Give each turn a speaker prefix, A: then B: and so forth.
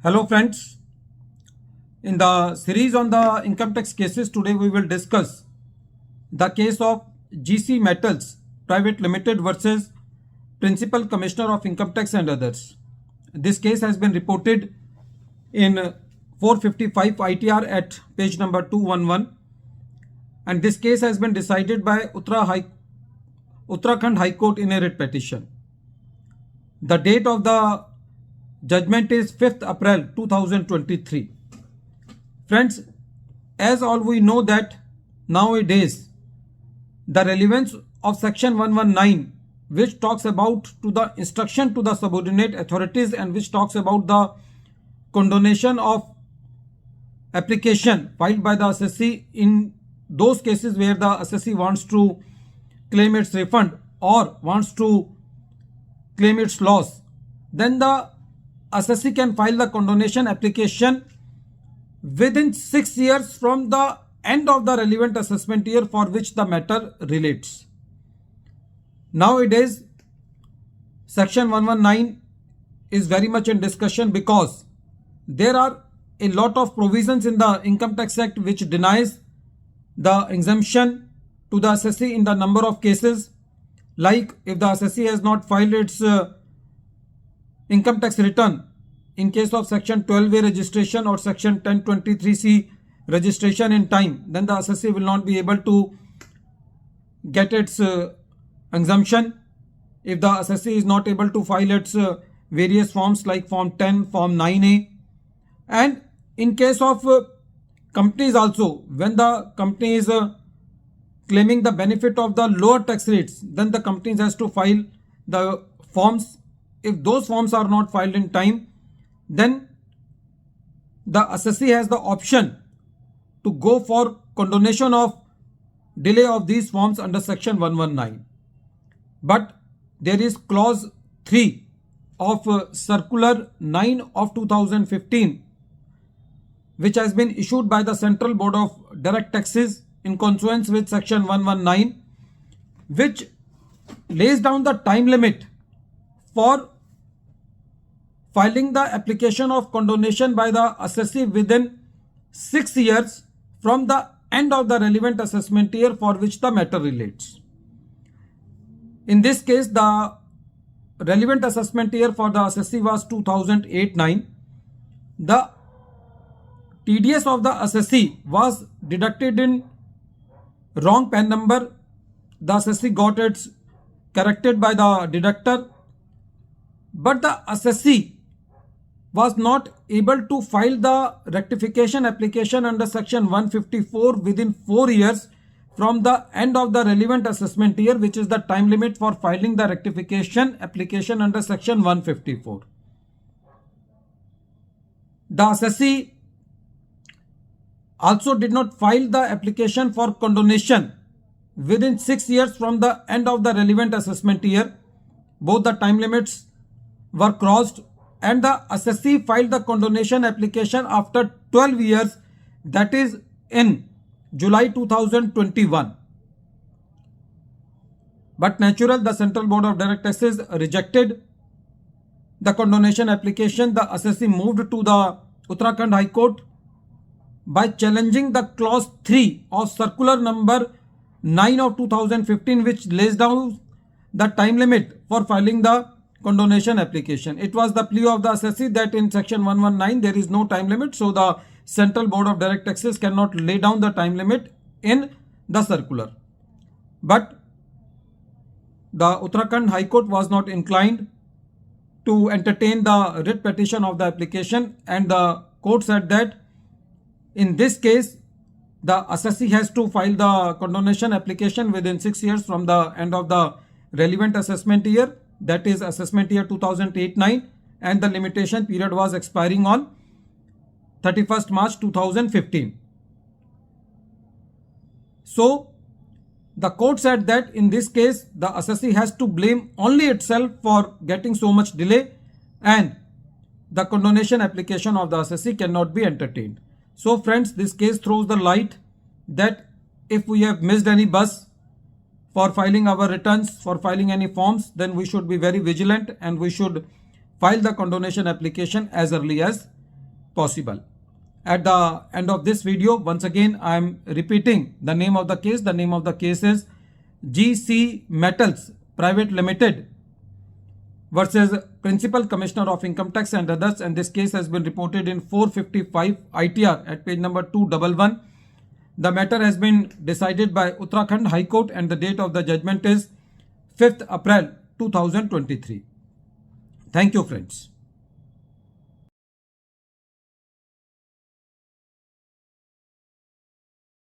A: Hello friends, in the series on the income tax cases, today we will discuss the case of GC Metals Private Limited versus Principal Commissioner of Income Tax and others. This case has been reported in 455 ITR at page number 211, and this case has been decided by Uttarakhand High Court in a writ petition. The date of the judgment is 5th April 2023. Friends, as all we know that nowadays the relevance of section 119, which talks about to the instruction to the subordinate authorities and which talks about the condonation of application filed by the assessee in those cases where the assessee wants to claim its refund or wants to claim its loss, then the assessee can file the condonation application within 6 years from the end of the relevant assessment year for which the matter relates. Nowadays, section 119 is very much in discussion because there are a lot of provisions in the Income Tax Act which denies the exemption to the assessee in the number of cases, like if the assessee has not filed its income tax return in case of section 12A registration or section 1023C registration in time, then the assessee will not be able to get its exemption. If the assessee is not able to file its various forms like form 10, form 9A, and in case of companies also, when the company is claiming the benefit of the lower tax rates, then the companies has to file the forms. If those forms are not filed in time, then the assessee has the option to go for condonation of delay of these forms under section 119. But there is clause 3 of circular 9 of 2015 which has been issued by the Central Board of Direct Taxes in consonance with section 119, which lays down the time limit for filing the application of condonation by the assessee within 6 years from the end of the relevant assessment year for which the matter relates. In this case, the relevant assessment year for the assessee was 2008-9. The TDS of the assessee was deducted in wrong PAN number. The assessee got it corrected by the deductor, but the assessee was not able to file the rectification application under section 154 within 4 years from the end of the relevant assessment year, which is the time limit for filing the rectification application under section 154. The assessee also did not file the application for condonation within 6 years from the end of the relevant assessment year. Both the time limits were crossed, and the assessee filed the condonation application after 12 years, that is in July 2021. But natural, the Central Board of Direct Taxes rejected the condonation application. The assessee moved to the Uttarakhand High Court by challenging the clause 3 of circular number 9 of 2015, which lays down the time limit for filing the condonation application. It was the plea of the assessee that in section 119 there is no time limit, so the Central Board of Direct Taxes cannot lay down the time limit in the circular. But the Uttarakhand High Court was not inclined to entertain the writ petition of the application, and the court said that in this case the assessee has to file the condonation application within 6 years from the end of the relevant assessment year, that is assessment year 2008-9, and the limitation period was expiring on 31st March 2015. So the court said that in this case the assessee has to blame only itself for getting so much delay, and the condonation application of the assessee cannot be entertained. So friends, this case throws the light that if we have missed any bus for filing our returns, for filing any forms, then we should be very vigilant and we should file the condonation application as early as possible. At the end of this video, once again, I am repeating the name of the case. The name of the case is GC Metals Private Limited versus Principal Commissioner of Income Tax and others, and this case has been reported in 455 ITR at page number 211. The matter has been decided by Uttarakhand High Court and the date of the judgment is 5th April 2023. Thank you, friends.